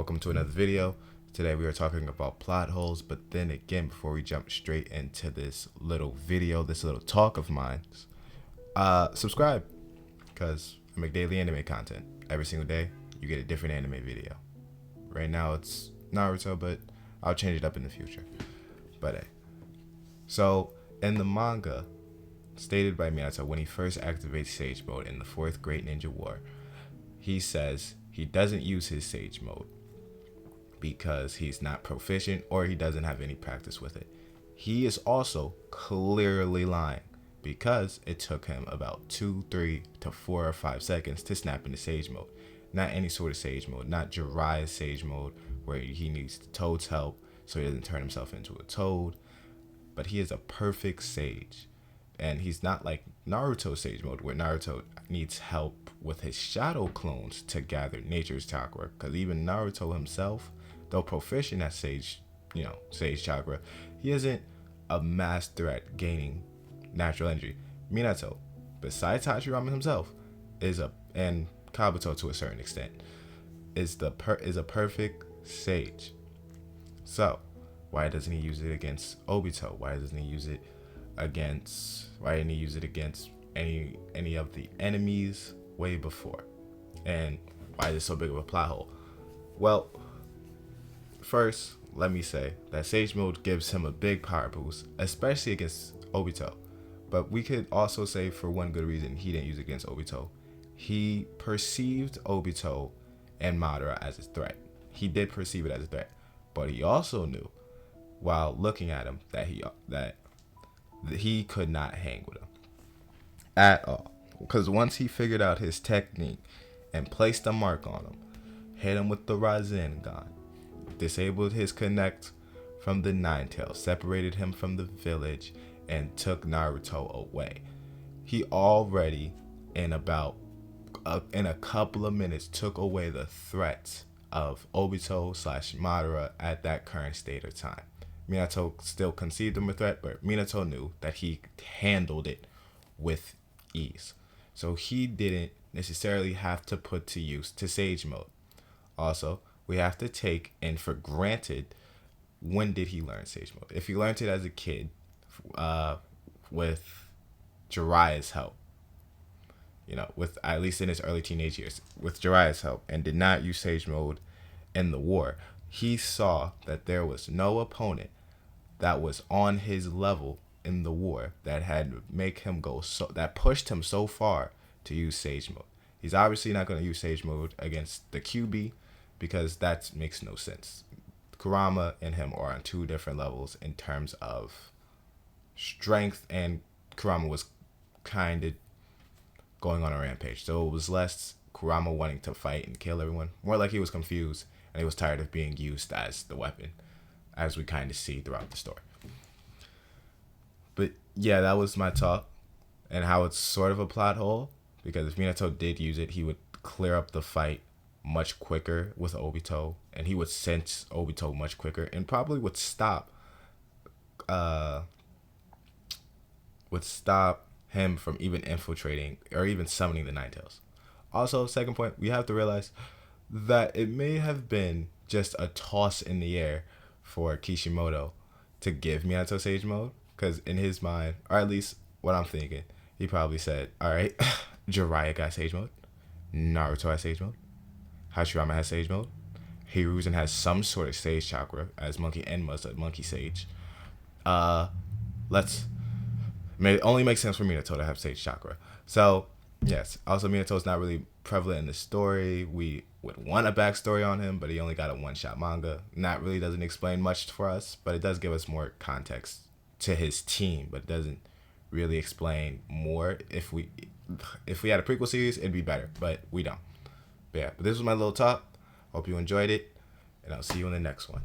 welcome to another video. Today we are talking about plot holes, but then again, before we jump straight into this little video, this little talk of mine, subscribe, because I make daily anime content. Every single day, you get a different anime video. Right now it's Naruto, but I'll change it up in the future. But hey, so in the manga, stated by Minato, when he first activates Sage Mode in the 4th Great Ninja War, he says he doesn't use his Sage Mode because he's not proficient or he doesn't have any practice with it. He is also clearly lying because it took him about 2, 3 to 4 or 5 seconds to snap into Sage Mode. Not any sort of Sage Mode, not Jiraiya's Sage Mode where he needs the Toad's help so he doesn't turn himself into a Toad, but he is a perfect Sage. And he's not like Naruto's Sage Mode, where Naruto needs help with his shadow clones to gather nature's chakra. Because even Naruto himself, though proficient at Sage chakra, he isn't a master at gaining natural energy. Minato, besides Hashirama himself, and Kabuto to a certain extent, is a perfect Sage. So why doesn't he use it against Obito? Why didn't he use it against any of the enemies way before? And why is it so big of a plot hole? Well, first, let me say that Sage Mode gives him a big power boost, especially against Obito. But we could also say, for one good reason, he didn't use it against Obito. He perceived Obito and Madara as a threat. He did perceive it as a threat, but he also knew, while looking at him, that he could not hang with him at all. Because once he figured out his technique and placed a mark on him, hit him with the Rasengan, disabled his connect from the Nine Tails, separated him from the village, and took Naruto away, he already in a couple of minutes took away the threats of Obito / Madara at that current state of time. Minato still conceived him a threat, but Minato knew that he handled it with ease. So he didn't necessarily have to put to use to Sage Mode. Also, we have to take in for granted, when did he learn Sage Mode? If he learned it as a kid, with Jiraiya's help, with at least in his early teenage years, with Jiraiya's help, and did not use Sage Mode in the war, he saw that there was no opponent that was on his level in the war that that pushed him so far to use Sage Mode. He's obviously not going to use Sage Mode against the QB because that makes no sense. Kurama and him are on 2 different levels in terms of strength, and Kurama was kind of going on a rampage. So it was less Kurama wanting to fight and kill everyone, more like he was confused and he was tired of being used as the weapon, as we kind of see throughout the story. But yeah, that was my talk and how it's sort of a plot hole, because if Minato did use it, he would clear up the fight much quicker with Obito, and he would sense Obito much quicker, and probably would stop him from even infiltrating or even summoning the Nine Tails. Also, second point, we have to realize that it may have been just a toss in the air for Kishimoto to give Minato Sage Mode, because in his mind, or at least what I'm thinking, he probably said, all right, Jiraiya got Sage Mode, Naruto has Sage Mode, Hashirama has Sage Mode, Hiruzen has some sort of Sage Chakra, as Monkey Enma's a Monkey Sage. It only makes sense for Minato to have Sage Chakra. So, yes. Also, Minato's not really prevalent in the story. We would want a backstory on him, but he only got a one-shot manga. And that really doesn't explain much for us, but it does give us more context to his team, but it doesn't really explain more. If we had a prequel series, it'd be better, but we don't. But yeah, this was my little talk. Hope you enjoyed it, and I'll see you in the next one.